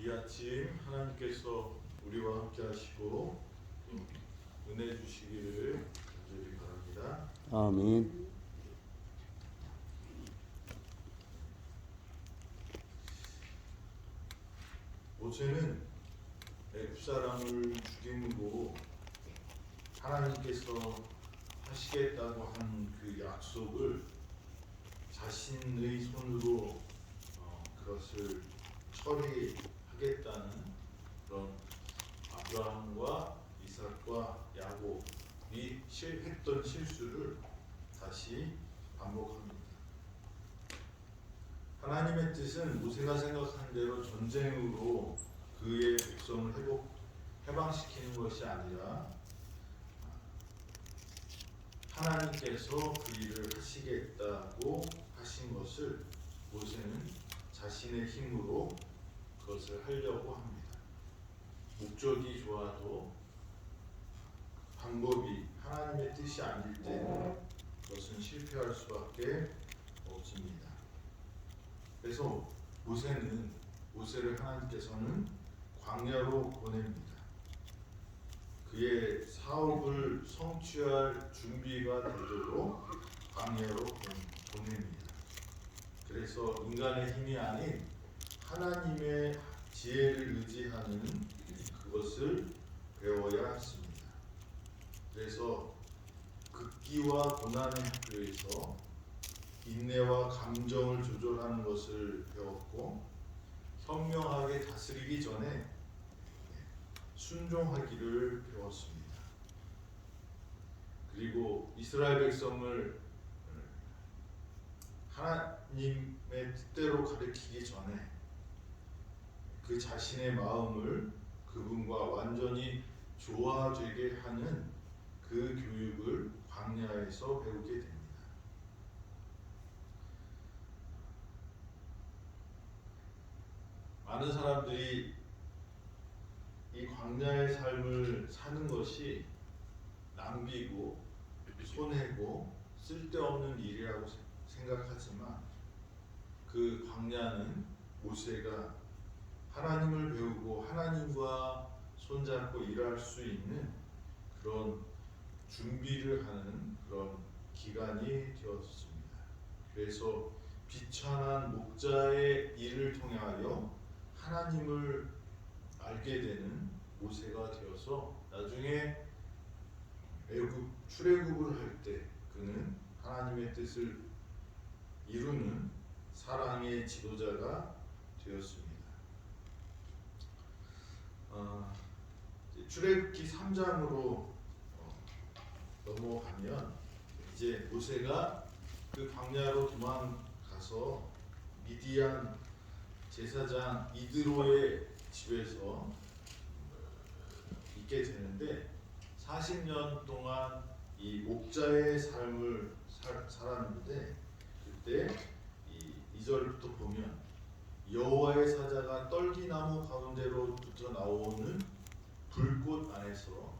이 아침 하나님께서 우리와 함께 하시고 은혜 주시기를 간절히 바랍니다. 아멘. 모세는 애굽 사람을 죽임으로 하나님께서 하시겠다고 한 그 약속을 자신의 손으로 그것을 처리하겠다는 그런 아브라함과 이삭과 야곱이 했던 실수를 다시 반복합니다. 하나님의 뜻은 모세가 생각한 대로 전쟁으로 그의 백성을 해방시키는 것이 아니라 하나님께서 그 일을 하시겠다고 하신 것을 모세는 자신의 힘으로 그것을 하려고 합니다. 목적이 좋아도 방법이 하나님의 뜻이 아닐 때는 그것은 실패할 수밖에 없습니다. 그래서 모세를 하나님께서는 광야로 보냅니다. 그의 사업을 성취할 준비가 되도록 광야로 보냅니다. 그래서 인간의 힘이 아닌 하나님의 지혜를 의지하는 그것을 배워야 했습니다. 그래서 극기와 고난의 학교에서 인내와 감정을 조절하는 것을 배웠고, 현명하게 다스리기 전에 순종하기를 배웠습니다. 그리고 이스라엘 백성을 하나님의 뜻대로 가르치기 전에 그 자신의 마음을 그분과 완전히 조화되게 하는 그 교육을 광야에서 배우게 됩니다. 많은 사람들이 이 광야의 삶을 사는 것이 낭비고 손해고 쓸데없는 일이라고 생각하지만, 그 광야는 모세가 하나님을 배우고 하나님과 손잡고 일할 수 있는 그런 준비를 하는 그런 기간이 되었습니다. 그래서 비천한 목자의 일을 통하여 하나님을 알게 되는 모세가 되어서 나중에 출애굽을 할 때 그는 하나님의 뜻을 이루는 사랑의 지도자가 되었습니다. 출애굽기 3장으로 넘어가면 이제 모세가 그 광야로 도망가서 미디안 제사장 이드로의 집에서 있게 되는데, 40년 동안 이 목자의 삶을 살았는데, 그때 2절부터 보면 여호와의 사자가 떨기나무 가운데로부터 나오는 불꽃 안에서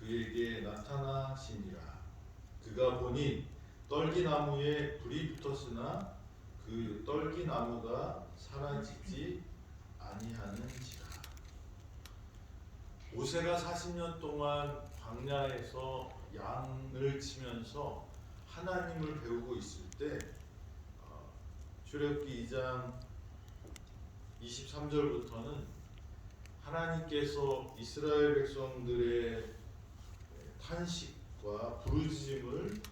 그에게 나타나시니라. 그가 보니 떨기나무에 불이 붙었으나 그 떨기나무가 사라지지 아니하는지라. 모세가 40년 동안 광야에서 양을 치면서 하나님을 배우고 있을 때, 출애굽기 2장 23절부터는 하나님께서 이스라엘 백성들의 탄식과 부르짖음을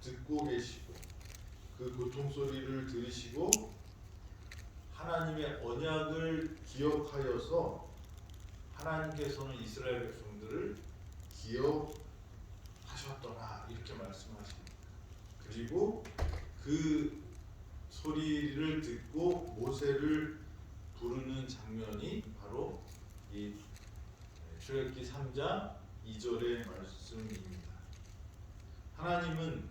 듣고 계시고 그 고통 소리를 들으시고 하나님의 언약을 기억하여서 하나님께서는 이스라엘 백성들을 기억하셨더라, 이렇게 말씀하십니다. 그리고 그 소리를 듣고 모세를 부르는 장면이 바로 이 출애굽기 3장 2절의 말씀입니다. 하나님은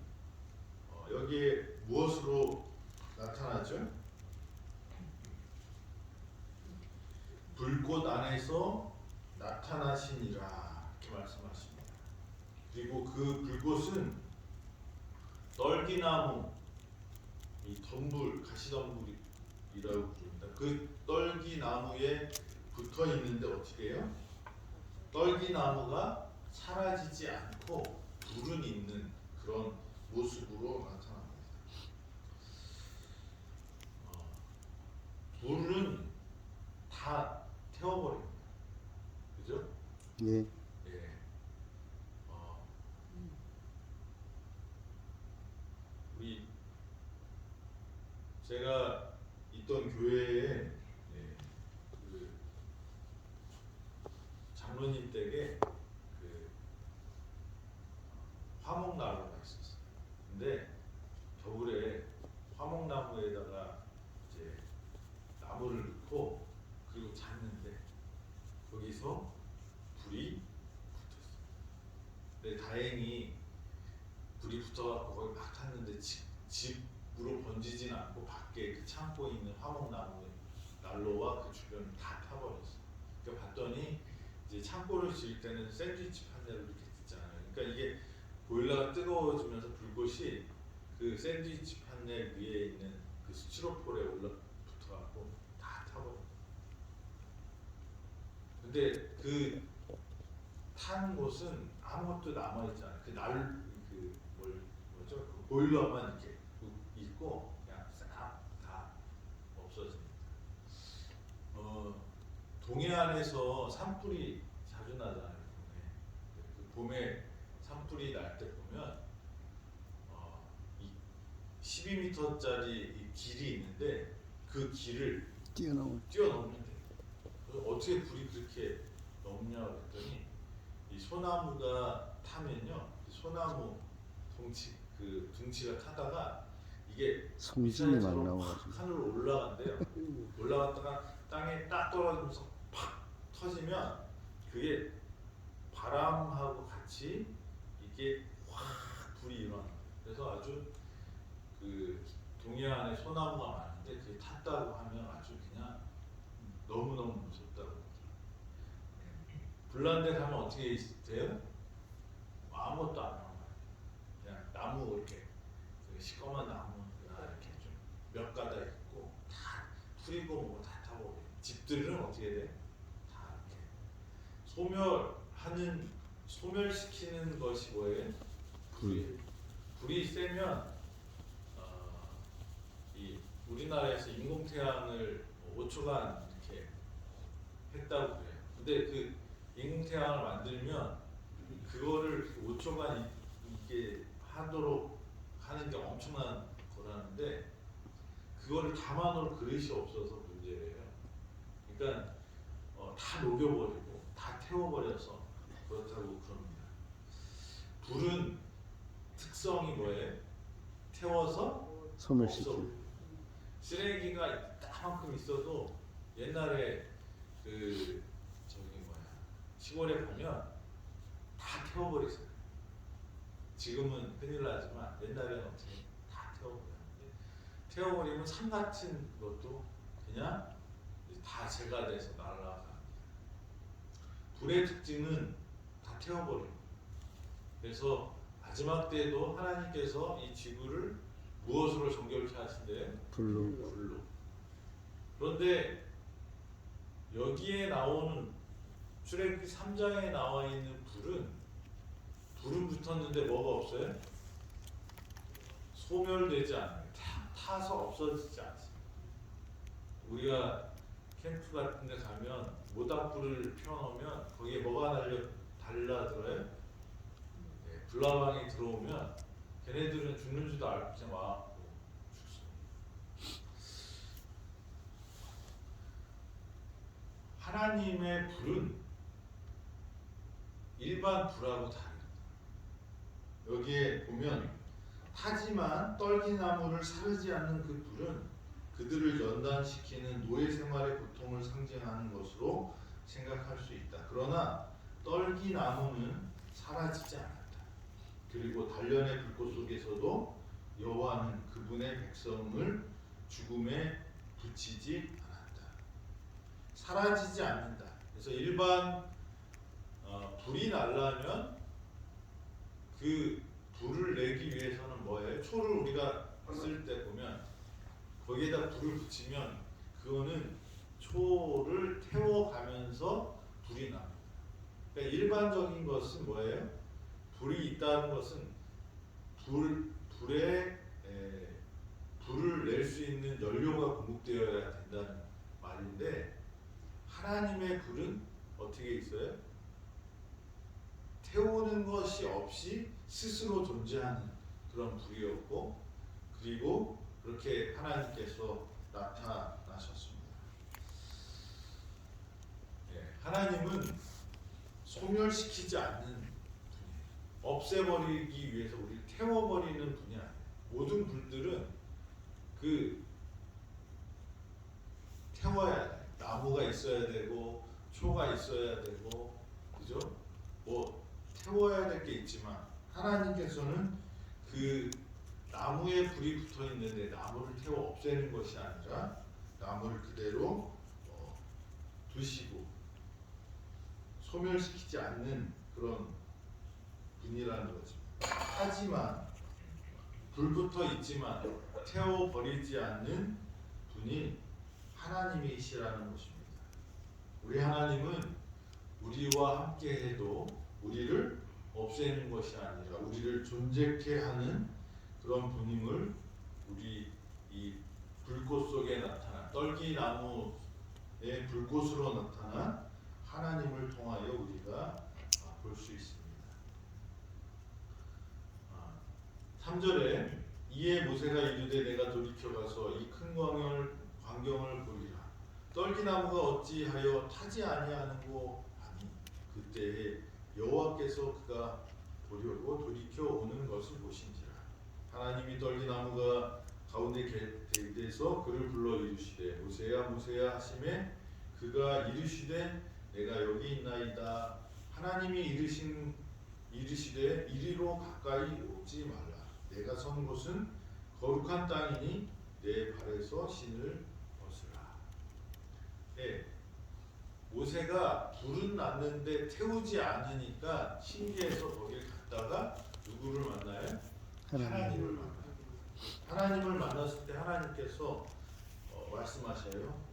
여기에 무엇으로 나타나죠? 불꽃 안에서 나타나시니라, 이렇게 말씀하십니다. 그리고 그 불꽃은 떨기나무, 이 덤불, 가시덤불이라고 부릅니다. 그 떨기나무에 붙어 있는데 어떻게 해요? 떨기나무가 사라지지 않고 불은 있는 그런 모습으로 나타납니다. 불은 다 태워버립니다. 그죠? 예. 예. 우리 제가 있던 교회에 그 장로님 댁에 그 화목나무가 있었어요. 근데 겨울에 화목나무에다가 이제 나무를 넣고 그리고 잤는데 거기서 불이 붙었어요. 근데 다행히 불이 붙어갖고 거기 막 탔는데 집으로 번지진 않고 밖에 그 창고에 있는 화목나무 난로와 그 주변을 다 타버렸어요. 그러니까 봤더니 이제 창고를 지을 때는 샌드위치 판넬을 이렇게 짓잖아요. 그러니까 이게 보일러가 뜨거워지면서 불꽃이 그 샌드위치 판넬 위에 있는 그 스티로폴에 올라 붙어갖고 다 타버렸어요. 근데 그 탄 곳은 아무것도 남아있지 않아요. 뭐죠? 그 보일러만 이렇게 있고 그냥 싹 다 없어집니다. 동해안에서 산불이 자주 나잖아요. 봄에 산불이 날 때 보면 이 12m짜리 이 길이 있는데 그 길을 뛰어넘는 돼요. 어떻게 불이 그렇게 넘냐 그랬더니 이 소나무가 타면요, 소나무 둥치가 타다가 이게 송진이 막 나와가지고 하늘로 올라간대요. 올라갔다가 땅에 딱 떨어지면서 팍 터지면 그게 바람하고 같이 이게 확 불이 일어나. 그래서 아주 그 동해안에 소나무가 많은데 그게 탔다고 하면 아주 그냥 너무너무 무섭다고. 불난데 가면 어떻게 돼요? 아무것도 안 나와요. 그냥 나무 이렇게 시꺼먼 나무가 이렇게 좀 몇 가닥 있고 다 풀이고 뭐 다 타고. 집들은 어떻게 돼? 다 이렇게 소멸시키는 것이 뭐예요? 불이 세면 이 우리나라에서 인공태양을 5초간 이렇게 했다고 그래요. 근데 그 인공태양을 만들면 그거를 5초간 이게 하도록 하는 게 엄청난 거라는데 그거를 담아놓을 그릇이 없어서 문제예요. 그러니까 다 녹여버리고 다 태워버려서 그렇다고 그럽니다. 불은 특성이 뭐예요? 태워서 소멸시키는. 쓰레기가 이만큼 있어도 옛날에 그 시골에 가면 다 태워버렸어요. 지금은 큰일 나지만 옛날에는 어떻게 다 태워버렸는데 태워버리면 산 같은 것도 그냥 다 재가 돼서 날아갑니다. 불의 특징은 다 태워버립니다. 그래서 마지막 때에도 하나님께서 이 지구를 무엇으로 정결케 하신대요? 불로. 그런데 여기에 나오는 출애굽기 3장에 나와 있는 불은 붙었는데 뭐가 없어요? 소멸되지 않아요. 타서 없어지지 않습니다. 우리가 캠프 같은 데 가면 모닥불을 펴놓으면 거기에 뭐가 달라들어요? 네, 불나방이 들어오면 걔네들은 죽는 줄도 알고 그냥 와갖고 죽습니다. 하나님의 불은 일반 불하고 다릅니다. 여기에 보면 하지만 떨기나무를 사르지 않는 그 불은 그들을 연단시키는 노예 생활의 고통을 상징하는 것으로 생각할 수 있다. 그러나 떨기나무는 사라지지 않았다. 그리고 단련의 불꽃 속에서도 여호와는 그분의 백성을 죽음에 붙이지 않았다. 사라지지 않는다. 그래서 일반 불이 날라면 그 불을 내기 위해서는 뭐예요? 초를 우리가 쓸 때 보면 거기에다 불을 붙이면 그거는 초를 태워가면서 불이 납니다. 그러니까 일반적인 것은 뭐예요? 불이 있다는 것은 불에 불을 낼 수 있는 연료가 공급되어야 된다는 말인데, 하나님의 불은 어떻게 있어요? 태우는 것이 없이 스스로 존재하는 그런 불이었고, 그리고 그렇게 하나님께서 나타나셨습니다. 하나님은 소멸시키지 않는 분이에요. 없애버리기 위해서 우리를 태워버리는 분이 아니에요. 모든 불들은 태워야 돼. 나무가 있어야 되고 초가 있어야 되고, 그죠? 뭐 태워야 될 게 있지만, 하나님께서는 그 나무에 불이 붙어 있는데 나무를 태워 없애는 것이 아니라 나무를 그대로 두시고 소멸시키지 않는 그런 분이라는 거죠. 하지만 불 붙어 있지만 태워 버리지 않는 분이 하나님이시라는 것입니다. 우리 하나님은 우리와 함께해도 우리를 없애는 것이 아니라 우리를 존재케 하는 그런 분임을 우리 이 불꽃 속에 나타난, 떨기나무의 불꽃으로 나타난 하나님을 통하여 우리가 볼 수 있습니다. 3절에 이에 모세가 이르되 내가 돌이켜 가서 이 큰 광경을 보리라. 떨기나무가 어찌하여 타지 아니하는고 하니 그때에 여호와께서 그가 보려고 돌이켜 오는 것을 보신지라. 하나님이 떨기나무가 가운데 대기돼서 그를 불러 이르시되 모세야 모세야 하시매 그가 이르시되 내가 여기 있나이다. 하나님이 이르시되 이리로 가까이 오지 말라. 내가 선 곳은 거룩한 땅이니 내 발에서 신을 벗으라. 모세가 불은 났는데 태우지 않으니까 신기해서 거기에 갔다가 누구를 만나요? 하나님을 만나요. 하나님을 만났을 때 하나님께서 말씀하셔요.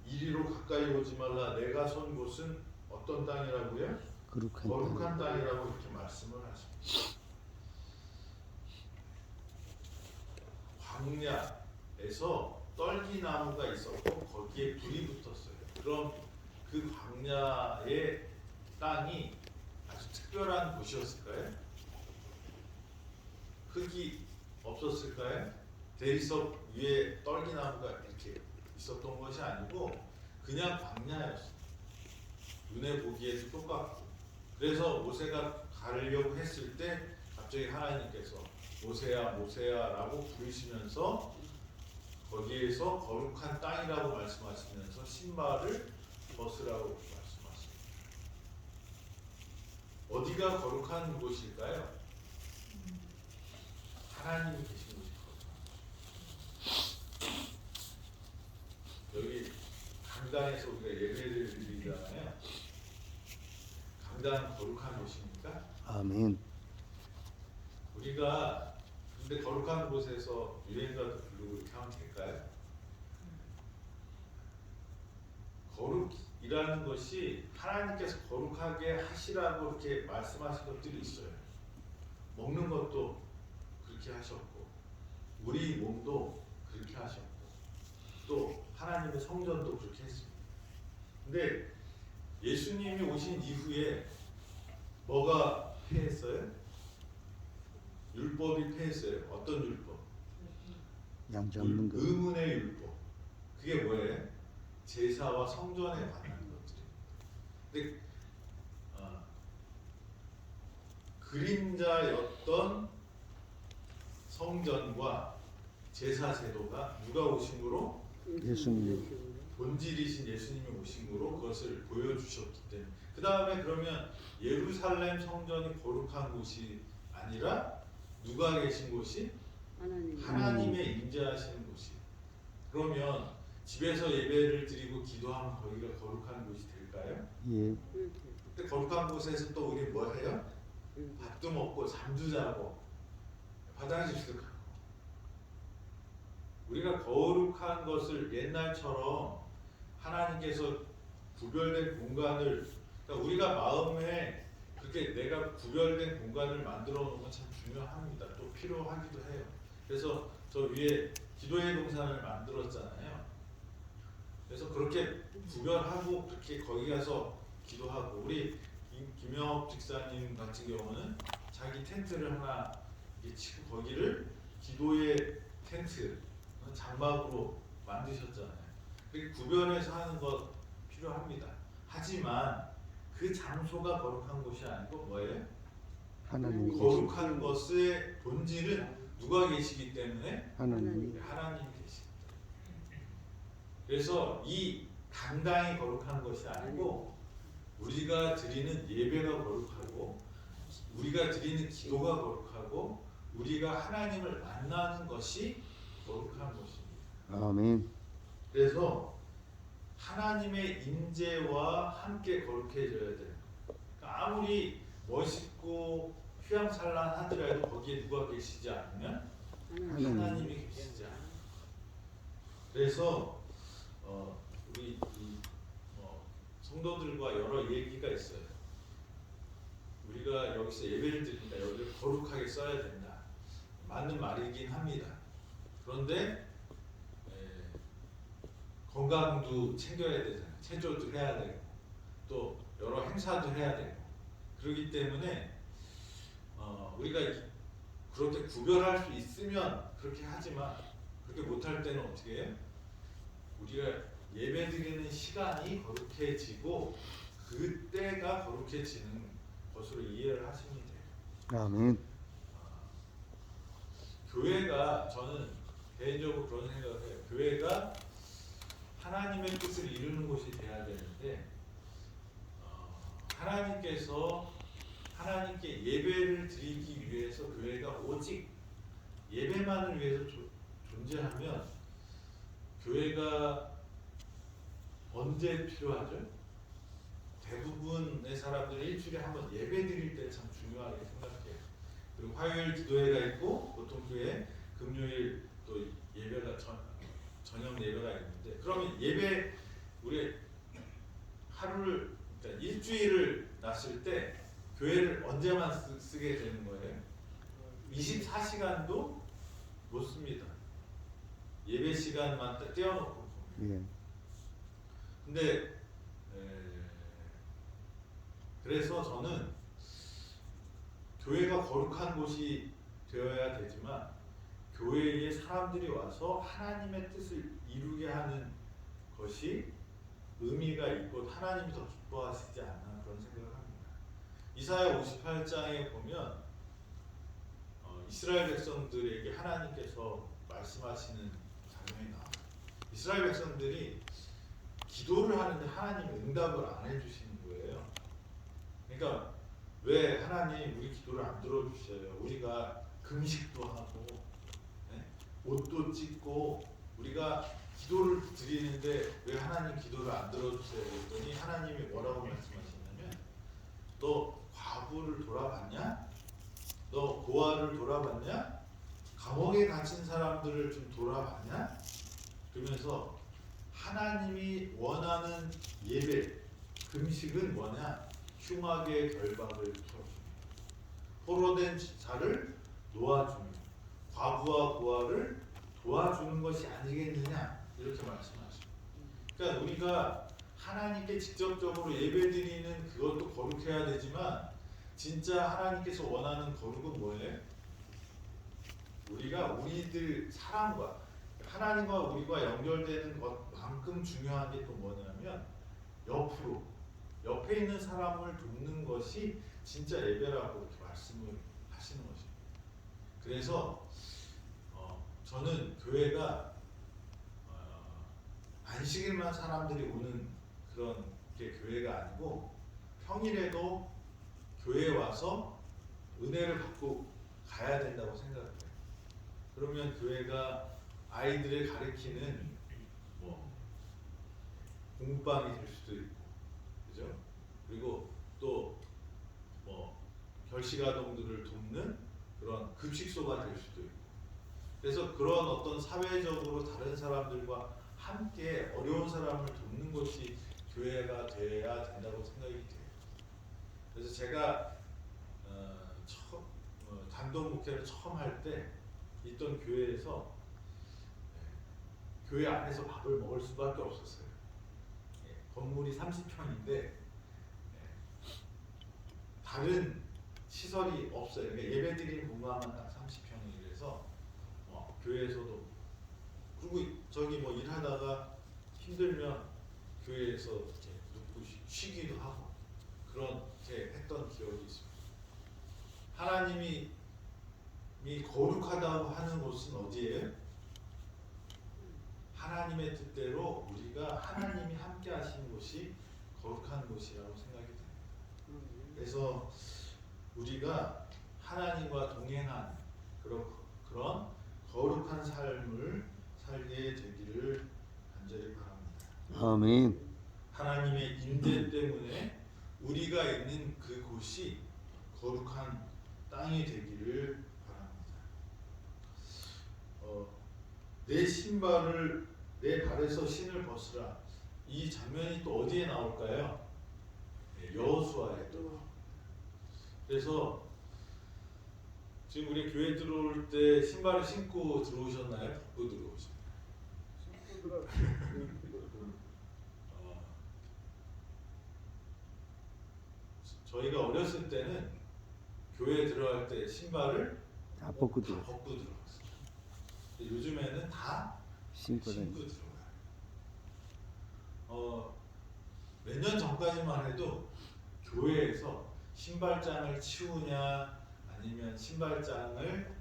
이리로 가까이 오지 말라. 내가 선 곳은 어떤 땅이라고요? 거룩한 땅이라고 이렇게 말씀을 하십니다. 광야에서 떨기나무가 있었고 거기에 불이 붙었어요. 그럼 그 광야의 땅이 아주 특별한 곳이었을까요? 흙이 없었을까요? 대리석 위에 떨기나무가 이렇게 있었던 것이 아니고 그냥 광야였어요. 눈에 보기에도 똑같고. 그래서 모세가 가려고 했을 때 갑자기 하나님께서 모세야 모세야 라고 부르시면서 거기에서 거룩한 땅이라고 말씀하시면서 신발을 벗으라고 말씀하십니다. 어디가 거룩한 곳일까요? 하나님이 계신 곳이 거룩한 곳. 여기 강단에서 우리가 예배를 드리잖아요. 강단 거룩한 곳입니까? 아멘. 우리가 근데 거룩한 곳에서 유행가도 부르고 이렇게 하면 될까요? 거룩이라는 것이 하나님께서 거룩하게 하시라고 이렇게 말씀하신 것들이 있어요. 먹는 것도 그렇게 하셨고 우리 몸도 그렇게 하셨고 또 하나님의 성전도 그렇게 했습니다. 근데 예수님이 오신 이후에 뭐가 폐했어요? 율법이 폐했어요. 어떤 율법? 양 잡는 거. 의문의 율법. 그게 뭐예요? 제사와 성전에 관한 것들입니다. 근데 그림자였던 성전과 제사 제도가 누가 오심으로? 예수님. 본질이신 예수님이 오심으로 그것을 보여주셨기 때문에. 그 다음에 그러면 예루살렘 성전이 거룩한 곳이 아니라 누가 계신 곳이? 하나님의 임재하시는 곳이. 그러면 집에서 예배를 드리고 기도하면 거기가 거룩한 곳이 될까요? 예. 근데 거룩한 곳에서 또 우리 뭐 해요? 밥도 먹고 잠도 자고 화장실도 가고. 우리가 거룩한 것을 옛날처럼 하나님께서 구별된 공간을, 그러니까 우리가 마음에 그렇게 내가 구별된 공간을 만들어 놓는 건 참 중요합니다. 또 필요하기도 해요. 그래서 저 위에 기도의 동산을 만들었잖아요. 그래서 그렇게 구별하고 그렇게 거기 가서 기도하고, 우리 김영업 집사님 같은 경우는 자기 텐트를 하나 이렇게 치고 거기를 기도의 텐트, 장막으로 만드셨잖아요. 그렇게 구별해서 하는 것 필요합니다. 하지만 그 장소가 거룩한 곳이 아니고 뭐예요? 하나님이 계시 거룩한 것의 본질은 누가 계시기 때문에 하나님이 하나님이 계십니다. 그래서 이 당당히 거룩한 것이 아니고 우리가 드리는 예배가 거룩하고 우리가 드리는 기도가 거룩하고 우리가 하나님을 만나는 것이 거룩한 것입니다. 아멘. 그래서 하나님의 임재와 함께 거룩해져야 돼요. 그러니까 아무리 멋있고 휘황찬란하더라도 거기에 누가 계시지 않으면 하나님이 계시지 않아요. 그래서 우리 성도들과 여러 얘기가 있어요. 우리가 여기서 예배를 드린다, 여기를 거룩하게 써야 된다. 맞는 말이긴 합니다. 그런데 건강도 챙겨야 되잖아요. 체조도 해야 되고 또 여러 행사도 해야 되고 그렇기 때문에 우리가 그렇게 구별할 수 있으면 그렇게 하지만 그렇게 못할 때는 어떻게 해요? 우리가 예배드리는 시간이 거룩해지고 그때가 거룩해지는 것으로 이해를 하시면 돼요. 아멘. 교회가, 저는 개인적으로 그런 생각을 해요. 교회가 하나님의 뜻을 이루는 곳이 돼야 되는데 하나님께서 하나님께 예배를 드리기 위해서 교회가 오직 예배만을 위해서 존재하면 교회가 언제 필요하죠? 대부분의 사람들이 일주일에 한 번 예배 드릴 때 참 중요하게 생각해요. 그리고 화요일 기도회가 있고 보통 교회 금요일 또 예배가 저녁 예배가 있는데, 그러면 예배 우리 하루를, 그러니까 일주일을 놨을 때 교회를 언제만 쓰게 되는 거예요? 24시간도 못 씁니다. 예배 시간만 떼어놓고. 예. 근데 그래서 저는 교회가 거룩한 곳이 되어야 되지만 교회에 사람들이 와서 하나님의 뜻을 이루게 하는 것이 의미가 있고 하나님이 더 기뻐하시지 않나 그런 생각을 합니다. 이사야 58장에 보면 이스라엘 백성들에게 하나님께서 말씀하시는 장면이 나와요. 이스라엘 백성들이 기도를 하는데 하나님이 응답을 안 해주시는 거예요. 그러니까 왜 하나님 우리 기도를 안 들어주셔요? 우리가 금식도 하고 옷도 찢고 우리가 기도를 드리는데 왜 하나님 기도를 안 들어주세요? 그랬더니 하나님이 뭐라고 말씀하시냐면, 너 과부를 돌아봤냐? 너 고아를 돌아봤냐? 감옥에 갇힌 사람들을 좀 돌아봤냐? 그러면서 하나님이 원하는 예배, 금식은 뭐냐? 흉악의 결박을 풀어주며 포로된 자를 놓아주며 과부와 고아를 도와주는 것이 아니겠느냐, 이렇게 말씀하십니다. 그러니까 우리가 하나님께 직접적으로 예배드리는 그것도 거룩해야 되지만 진짜 하나님께서 원하는 거룩은 뭐예요? 우리가 우리들 사람과 하나님과 우리가 연결되는 것만큼 중요한 게 또 뭐냐면 옆에 있는 사람을 돕는 것이 진짜 예배라고 이렇게 말씀을 하시는 것입니다. 그래서 저는 교회가 안식일만 사람들이 오는 그런 게 교회가 아니고 평일에도 교회에 와서 은혜를 받고 가야 된다고 생각해요. 그러면 교회가 아이들을 가르치는 공부방이 될 수도 있고, 그죠? 그리고 또 결식아동들을 돕는 그런 급식소가 될 수도 있고, 그래서 그런 어떤 사회적으로 다른 사람들과 함께 어려운 사람을 돕는 것이 교회가 돼야 된다고 생각이 돼요. 그래서 제가 단독 목회를 처음 할 때 있던 교회에서 교회 안에서 밥을 먹을 수밖에 없었어요. 건물이 30평인데 다른 시설이 없어요. 그러니까 예배드리는 공간만 딱 30평이라서 교회에서도, 그리고 저기 뭐 일하다가 힘들면 교회에서 이렇게 눕고 쉬기도 하고 그렇게 했던 기억이 있습니다. 하나님이 거룩하다고 하는 곳은 어디예요? 하나님의 뜻대로 우리가 하나님이 함께 하시는 곳이 거룩한 곳이라고 생각이 됩니다. 그래서 우리가 하나님과 동행한 그런 거룩한 삶을 살게 되기를 간절히 바랍니다. 아멘. 하나님의 임재 때문에 우리가 있는 그곳이 거룩한 땅이 되기를 바랍니다. 내 신발을 내 발에서 신을 벗으라. 이 장면이 또 어디에 나올까요? 여호수아에 또. 그래서 지금 우리 교회 들어올 때 신발을 신고 들어오셨나요? 벗고 들어오셨나요? 저희가 어렸을 때는 교회 들어갈 때 신발을 다 벗고 들어. 들어갔어요. 요즘에는 다 신고 신고 다니. 들어가요. 몇 년 전까지만 해도 교회에서 신발장을 치우냐 아니면 신발장을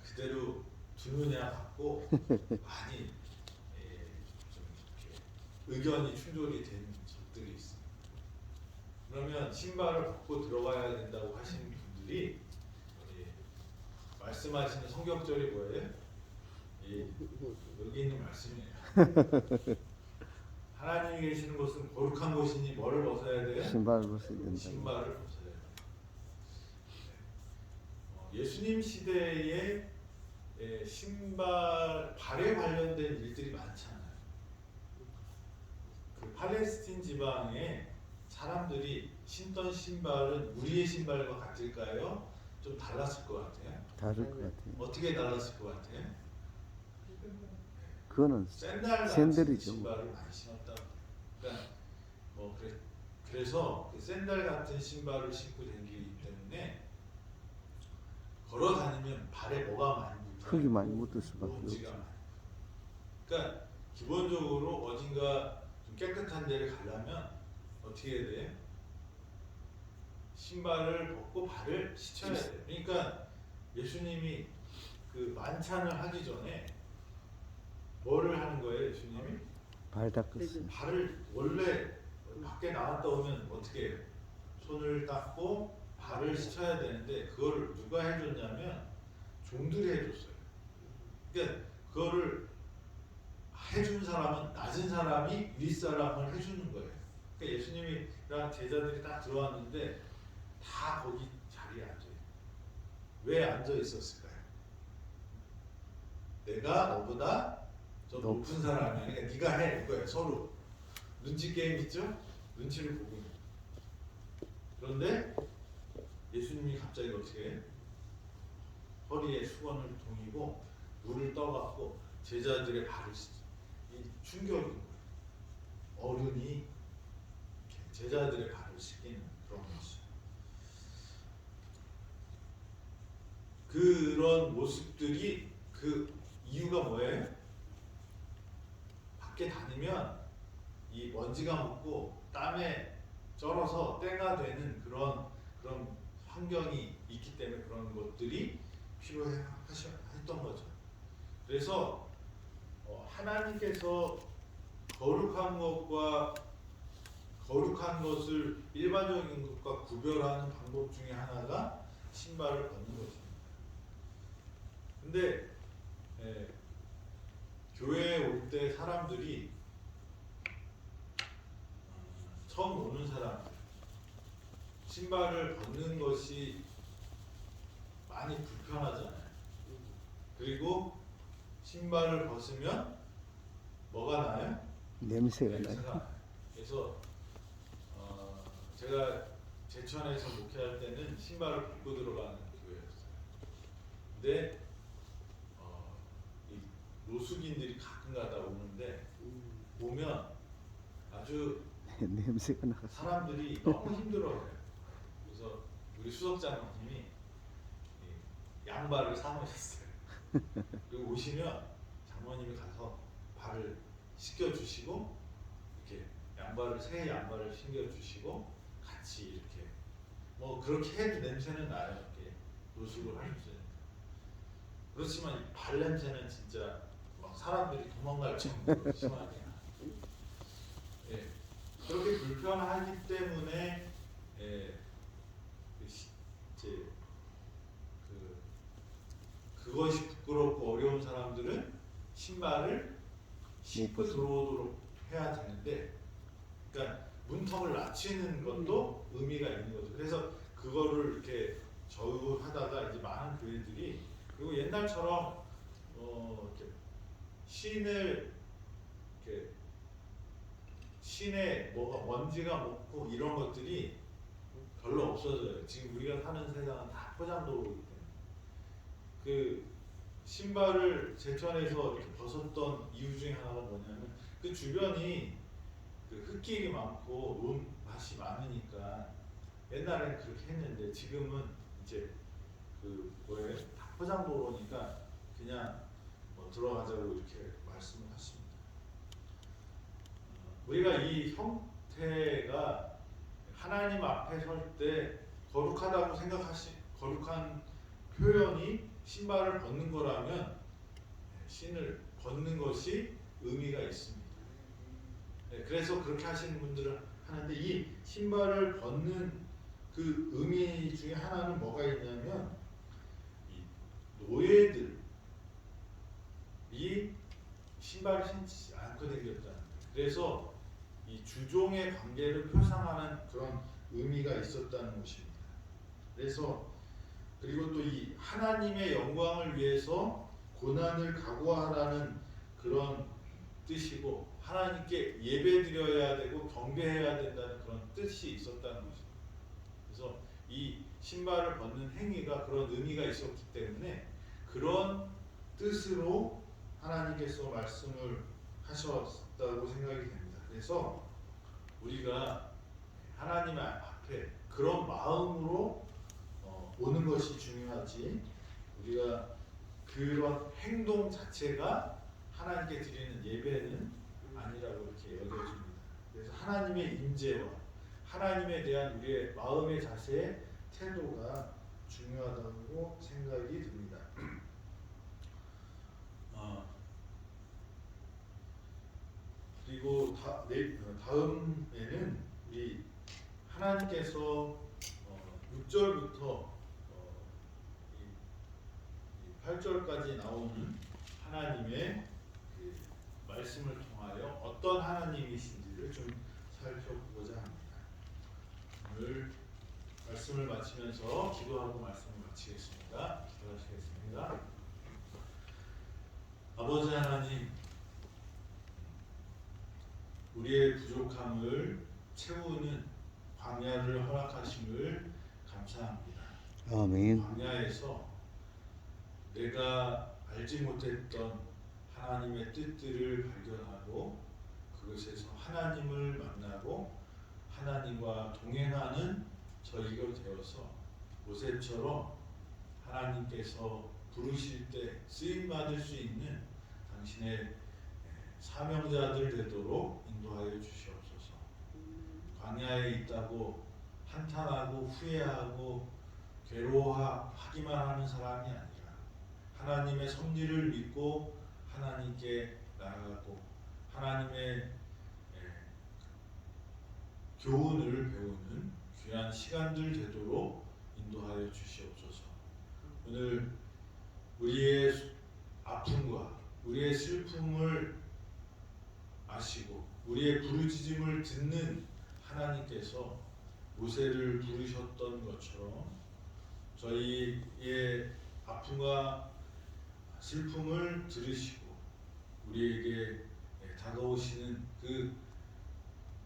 그대로 두느냐 갖고 많이 좀 이렇게 의견이 충돌이 된 적들이 있어요. 그러면 신발을 벗고 들어가야 된다고 하시는 분들이 말씀하시는 성경절이 뭐예요? 여기 있는 말씀이에요. 하나님이 계시는 곳은 거룩한 곳이니 뭐를 벗어야 돼요? 신발을 벗어야 된다. 신발을 벗어야 돼요. 예수님 시대에 신발, 발에 관련된 일들이 많잖아요. 그 팔레스틴 지방에 사람들이 신던 신발은 우리의 신발과 같을까요? 좀 달랐을 것 같아요. 다를 것 같아요. 어떻게 달랐을 것 같아요? 그거는 샌들 같은 샌들이죠. 신발을 많이 신었다고. 그러니까 그래서 그 샌들 같은 신발을 신고 다니기 때문에 걸어 다니면 발에 뭐가 많이 묻어요? 흙이 많이 묻을 수밖에 먼지가 없죠. 많이. 그러니까 기본적으로 어딘가 좀 깨끗한 데를 가려면 어떻게 해야 돼요? 신발을 벗고 발을 씻어야 돼요. 그러니까 예수님이 그 만찬을 하기 전에 뭐를 하는 거예요, 예수님이? 발 닦았어요. 발을 원래 밖에 나갔다 오면 어떻게 해요? 손을 닦고 발을 씻어야 되는데 그거를 누가 해줬냐면 종들이 해줬어요. 그러니까 그거를 해준 사람은 낮은 사람이 윗사람을 해주는 거예요. 그러니까 예수님이랑 제자들이 딱 들어왔는데 다 거기 자리에 앉아요. 왜 앉아 있었을까요? 내가 너보다 저 높은 사람이야. 그러니까 네가 해 이거예요. 서로 눈치 게임 있죠? 눈치를 보고 있는. 그런데 예수님이 갑자기 어떻게 해? 허리에 수건을 동이고 물을 떠갖고 제자들의 발을 씻죠. 이 충격인 거예요. 어른이 제자들의 발을 씻기는 그런 모습. 그런 모습들이 그 이유가 뭐예요? 밖에 다니면 이 먼지가 묻고 땀에 쩔어서 때가 되는 그런 환경이 있기 때문에 그런 것들이 필요했던 거죠. 그래서 하나님께서 거룩한 것과 거룩한 것을 일반적인 것과 구별하는 방법 중에 하나가 신발을 벗는 것입니다. 근데 교회에 올 때 사람들이 처음 오는 사람들 신발을 벗는 것이 많이 불편하잖아요. 그리고 신발을 벗으면 뭐가 나요? 냄새가 냄새가 나요. 나요. 그래서 제가 제천에서 목회할 때는 신발을 벗고 들어가는 교회였어요. 근데 이 노숙인들이 가끔가다 오는데 오면 아주 냄새가 나서. 사람들이 너무 힘들어해요. 그래서 우리 수석장님이 이 양발을 사놓으셨어요. 그리고 오시면 장모님이 가서 발을 씻겨주시고 이렇게 새 양발을 신겨주시고 같이 이렇게 뭐 그렇게 해도 냄새는 나요. 이렇게 노숙을 하셨어요. 그렇지만 이 발 냄새는 진짜 막 사람들이 도망갈 정도로 심하게 나요. 예, 그렇게 불편하기 때문에 예, 이제 그것이 부끄럽고 어려운 사람들은 신발을 신고 들어오도록 해야 되는데, 그러니까 문턱을 낮추는 것도 의미가 있는 거죠. 그래서 그거를 이렇게 저유하다가 이제 많은 교회들이, 그리고 옛날처럼 이렇게 이렇게 신에 뭐가 먼지가 묻고 이런 것들이 별로 없어져요. 지금 우리가 사는 세상은 다 포장도로이기 때문에. 그 신발을 제천에서 이렇게 벗었던 이유 중에 하나가 뭐냐면 그 주변이 그 흙길이 많고 논밭이 많으니까 옛날에는 그렇게 했는데 지금은 이제 그 뭐예요? 다 포장도로니까 그냥 뭐 들어가자고 이렇게 말씀을 하십니다. 우리가 이 형태가 하나님 앞에 설 때 거룩하다고 거룩한 표현이 신발을 벗는 거라면 신을 벗는 것이 의미가 있습니다. 그래서 그렇게 하시는 분들은 하는데, 이 신발을 벗는 그 의미 중에 하나는 뭐가 있냐면 이 노예들이 신발을 신지 않고 다녔다는 거예요. 그래서 이 주종의 관계를 표상하는 그런 의미가 있었다는 것입니다. 그래서 그리고 또 이 하나님의 영광을 위해서 고난을 각오하라는 그런 뜻이고, 하나님께 예배드려야 되고 경배해야 된다는 그런 뜻이 있었다는 것입니다. 그래서 이 신발을 벗는 행위가 그런 의미가 있었기 때문에 그런 뜻으로 하나님께서 말씀을 하셨다고 생각이 됩니다. 그래서 우리가 하나님 앞에 그런 마음으로 오는 것이 중요하지, 우리가 그런 행동 자체가 하나님께 드리는 예배는 아니라고 이렇게 여겨집니다. 그래서 하나님의 임재와 하나님에 대한 우리의 마음의 자세, 태도가 중요하다고 생각이 듭니다. 그리고 다음에는 우리 하나님께서 6절부터 8절까지 나오는 하나님의 그 말씀을 통하여 어떤 하나님이신지를 좀 살펴보고자 합니다. 오늘 말씀을 마치면서 기도하고 말씀을 마치겠습니다. 기도하시겠습니다. 아버지 하나님, 우리의 부족함을 채우는 광야를 허락하심을 감사합니다. 아멘. 광야에서 내가 알지 못했던 하나님의 뜻들을 발견하고 그것에서 하나님을 만나고 하나님과 동행하는 저희가 되어서 모세처럼 하나님께서 부르실 때 쓰임받을 수 있는 당신의 사명자들 되도록 인도하여 주시옵소서. 광야에 있다고 한탄하고 후회하고 괴로워하기만 하는 사람이 아니라 하나님의 섭리를 믿고 하나님께 나아가고 하나님의 교훈을 배우는 귀한 시간들 되도록 인도하여 주시옵소서. 오늘 우리의 아픔과 우리의 슬픔을 아시고 우리의 부르짖음을 듣는 하나님께서 모세를 부르셨던 것처럼 저희의 아픔과 슬픔을 들으시고 우리에게 다가오시는 그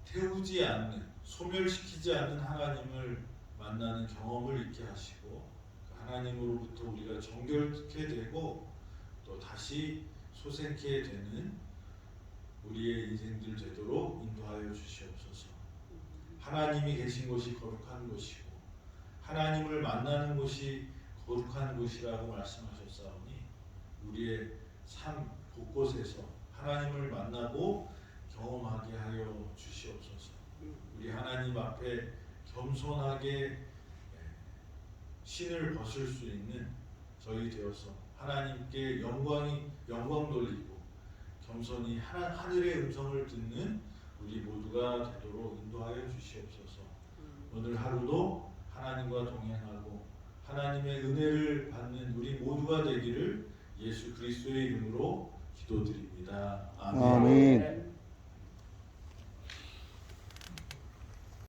태우지 않는, 소멸시키지 않는 하나님을 만나는 경험을 있게 하시고 그 하나님으로부터 우리가 정결케 되고 또 다시 소생케 되는 우리의 인생들 되도록 인도하여 주시옵소서. 하나님이 계신 곳이 거룩한 곳이고 하나님을 만나는 곳이 거룩한 곳이라고 말씀하셨사오니 우리의 삶 곳곳에서 하나님을 만나고 경험하게 하여 주시옵소서. 우리 하나님 앞에 겸손하게 신을 벗을 수 있는 저희 되어서 하나님께 영광 돌리고 겸손히 하늘의 음성을 듣는 우리 모두가 되도록 인도하여 주시옵소서. 오늘 하루도 하나님과 동행하고 하나님의 은혜를 받는 우리 모두가 되기를 예수 그리스도의 이름으로 기도드립니다. 아멘. 아멘.